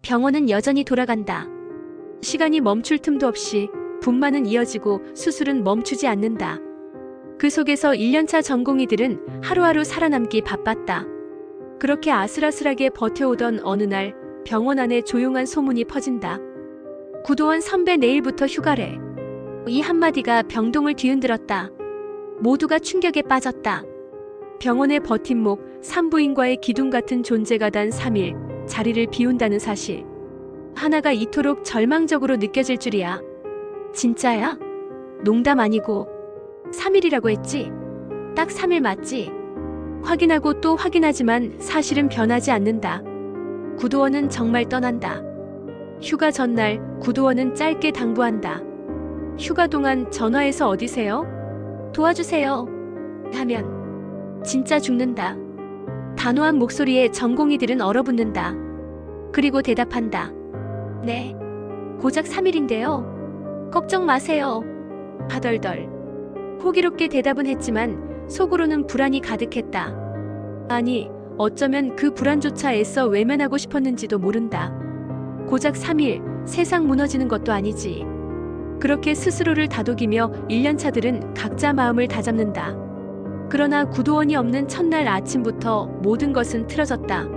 병원은 여전히 돌아간다. 시간이 멈출 틈도 없이 분만은 이어지고 수술은 멈추지 않는다. 그 속에서 1년차 전공의들은 하루하루 살아남기 바빴다. 그렇게 아슬아슬하게 버텨오던 어느 날 병원 안에 조용한 소문이 퍼진다. 구도원 선배 내일부터 휴가래. 이 한마디가 병동을 뒤흔들었다. 모두가 충격에 빠졌다. 병원의 버팀목, 산부인과의 기둥 같은 존재가 단 3일 자리를 비운다는 사실. 하나가 이토록 절망적으로 느껴질 줄이야. 진짜야? 농담 아니고 3일이라고 했지? 딱 3일 맞지? 확인하고 또 확인하지만 사실은 변하지 않는다. 구도원은 정말 떠난다. 휴가 전날 구도원은 짧게 당부한다. 휴가 동안 전화해서 어디세요? 도와주세요. 하면 진짜 죽는다. 단호한 목소리에 전공의들은 얼어붙는다. 그리고 대답한다. 네, 고작 3일인데요. 걱정 마세요. 하덜덜. 호기롭게 대답은 했지만 속으로는 불안이 가득했다. 아니, 어쩌면 그 불안조차 애써 외면하고 싶었는지도 모른다. 고작 3일, 세상 무너지는 것도 아니지. 그렇게 스스로를 다독이며 1년차들은 각자 마음을 다잡는다. 그러나 구도원이 없는 첫날 아침부터 모든 것은 틀어졌다.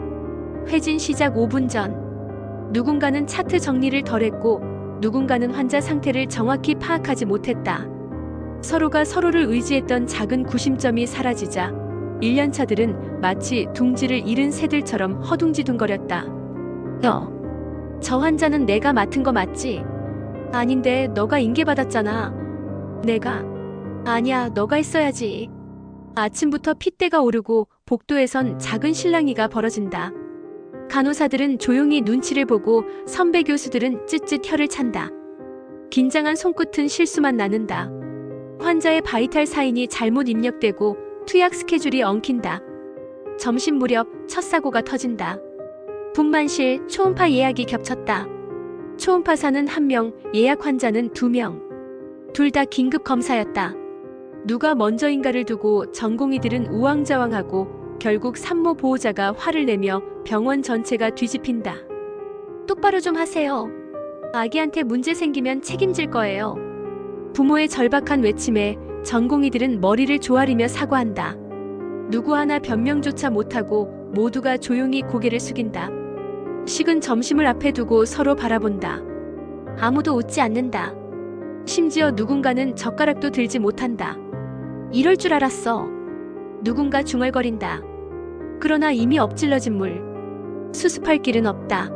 회진 시작 5분 전. 누군가는 차트 정리를 덜했고 누군가는 환자 상태를 정확히 파악하지 못했다. 서로가 서로를 의지했던 작은 구심점이 사라지자 1년차들은 마치 둥지를 잃은 새들처럼 허둥지둥거렸다. 저 환자는 내가 맡은 거 맞지? 아닌데 너가 인계받았잖아. 내가? 아니야, 너가 했어야지. 아침부터 핏대가 오르고 복도에선 작은 실랑이가 벌어진다. 간호사들은 조용히 눈치를 보고 선배 교수들은 쯧쯧 혀를 찬다. 긴장한 손끝은 실수만 나는다. 환자의 바이탈 사인이 잘못 입력되고 투약 스케줄이 엉킨다. 점심 무렵 첫 사고가 터진다. 분만실 초음파 예약이 겹쳤다. 초음파사는 1명, 예약 환자는 2명. 둘 다 긴급 검사였다. 누가 먼저인가를 두고 전공의들은 우왕좌왕하고 결국 산모 보호자가 화를 내며 병원 전체가 뒤집힌다. 똑바로 좀 하세요. 아기한테 문제 생기면 책임질 거예요. 부모의 절박한 외침에 전공의들은 머리를 조아리며 사과한다. 누구 하나 변명조차 못하고 모두가 조용히 고개를 숙인다. 식은 점심을 앞에 두고 서로 바라본다. 아무도 웃지 않는다. 심지어 누군가는 젓가락도 들지 못한다. 이럴 줄 알았어. 누군가 중얼거린다. 그러나 이미 엎질러진 물. 수습할 길은 없다.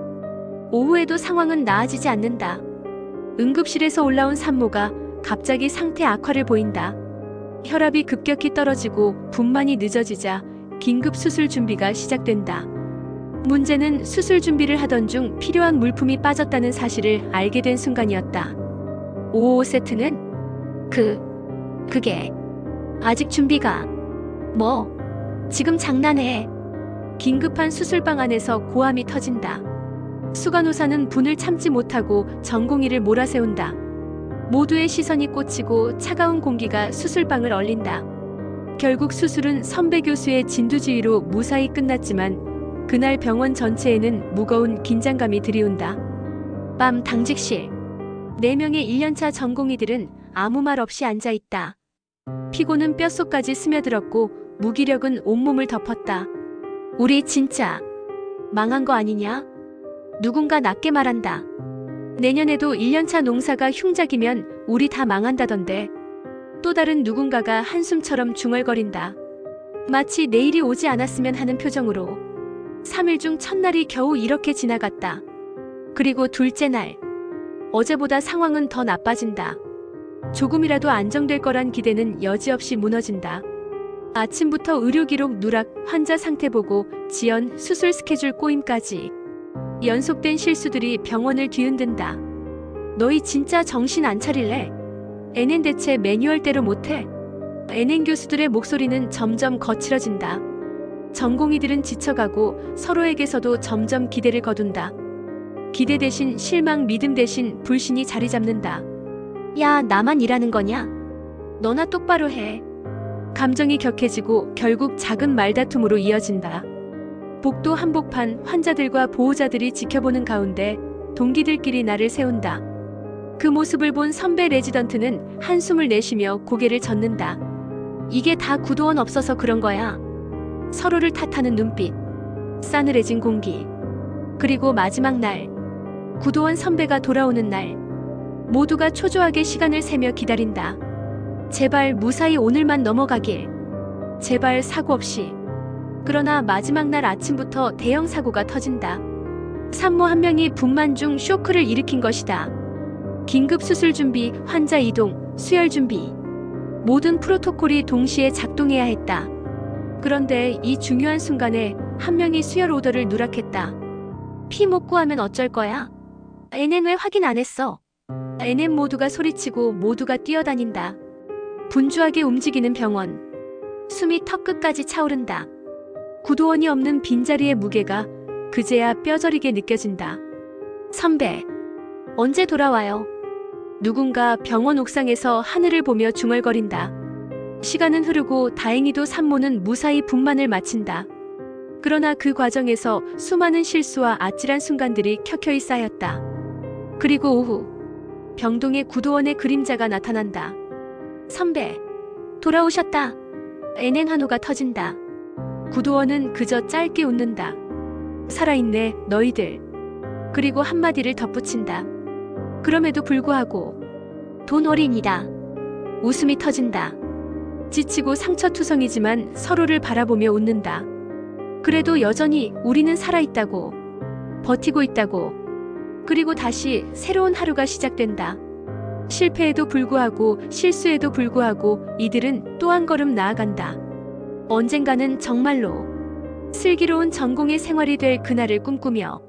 오후에도 상황은 나아지지 않는다. 응급실에서 올라온 산모가 갑자기 상태 악화를 보인다. 혈압이 급격히 떨어지고 분만이 늦어지자 긴급 수술 준비가 시작된다. 문제는 수술 준비를 하던 중 필요한 물품이 빠졌다는 사실을 알게 된 순간이었다. 555세트는? 그게 아직 준비가... 지금 장난해. 긴급한 수술방 안에서 고함이 터진다. 수간호사는 분을 참지 못하고 전공의를 몰아세운다. 모두의 시선이 꽂히고 차가운 공기가 수술방을 얼린다. 결국 수술은 선배 교수의 진두지휘로 무사히 끝났지만 그날 병원 전체에는 무거운 긴장감이 드리운다. 밤 당직실. 4명의 1년차 전공의들은 아무 말 없이 앉아있다. 피곤은 뼛속까지 스며들었고 무기력은 온몸을 덮었다. 우리 진짜 망한 거 아니냐? 누군가 낮게 말한다. 내년에도 1년차 농사가 흉작이면 우리 다 망한다던데. 또 다른 누군가가 한숨처럼 중얼거린다. 마치 내일이 오지 않았으면 하는 표정으로. 3일 중 첫날이 겨우 이렇게 지나갔다. 그리고 둘째 날. 어제보다 상황은 더 나빠진다. 조금이라도 안정될 거란 기대는 여지없이 무너진다. 아침부터 의료기록 누락, 환자 상태 보고, 지연, 수술 스케줄 꼬임까지. 연속된 실수들이 병원을 뒤흔든다. 너희 진짜 정신 안 차릴래? NN 대체 매뉴얼대로 못해? NN 교수들의 목소리는 점점 거칠어진다. 전공의들은 지쳐가고 서로에게서도 점점 기대를 거둔다. 기대 대신 실망, 믿음 대신 불신이 자리 잡는다. 야, 나만 일하는 거냐? 너나 똑바로 해. 감정이 격해지고 결국 작은 말다툼으로 이어진다. 복도 한복판 환자들과 보호자들이 지켜보는 가운데 동기들끼리 나를 세운다. 그 모습을 본 선배 레지던트는 한숨을 내쉬며 고개를 젓는다. 이게 다 구도원 없어서 그런 거야. 서로를 탓하는 눈빛, 싸늘해진 공기. 그리고 마지막 날, 구도원 선배가 돌아오는 날, 모두가 초조하게 시간을 세며 기다린다. 제발 무사히 오늘만 넘어가길. 제발 사고 없이. 그러나 마지막 날 아침부터 대형 사고가 터진다. 산모 한 명이 분만 중 쇼크를 일으킨 것이다. 긴급 수술 준비, 환자 이동, 수혈 준비. 모든 프로토콜이 동시에 작동해야 했다. 그런데 이 중요한 순간에 한 명이 수혈 오더를 누락했다. 피 못 구하면 어쩔 거야? NN 왜 확인 안 했어? NN 모두가 소리치고 모두가 뛰어다닌다. 분주하게 움직이는 병원. 숨이 턱끝까지 차오른다. 구도원이 없는 빈자리의 무게가 그제야 뼈저리게 느껴진다. 선배, 언제 돌아와요? 누군가 병원 옥상에서 하늘을 보며 중얼거린다. 시간은 흐르고 다행히도 산모는 무사히 분만을 마친다. 그러나 그 과정에서 수많은 실수와 아찔한 순간들이 켜켜이 쌓였다. 그리고 오후, 병동에 구도원의 그림자가 나타난다. 선배, 돌아오셨다. NN 환호가 터진다. 구도원은 그저 짧게 웃는다. 살아있네, 너희들. 그리고 한마디를 덧붙인다. 그럼에도 불구하고 돈 어린이다. 웃음이 터진다. 지치고 상처투성이지만 서로를 바라보며 웃는다. 그래도 여전히 우리는 살아있다고, 버티고 있다고. 그리고 다시 새로운 하루가 시작된다. 실패에도 불구하고 실수에도 불구하고 이들은 또 한 걸음 나아간다. 언젠가는 정말로 슬기로운 전공의 생활이 될 그날을 꿈꾸며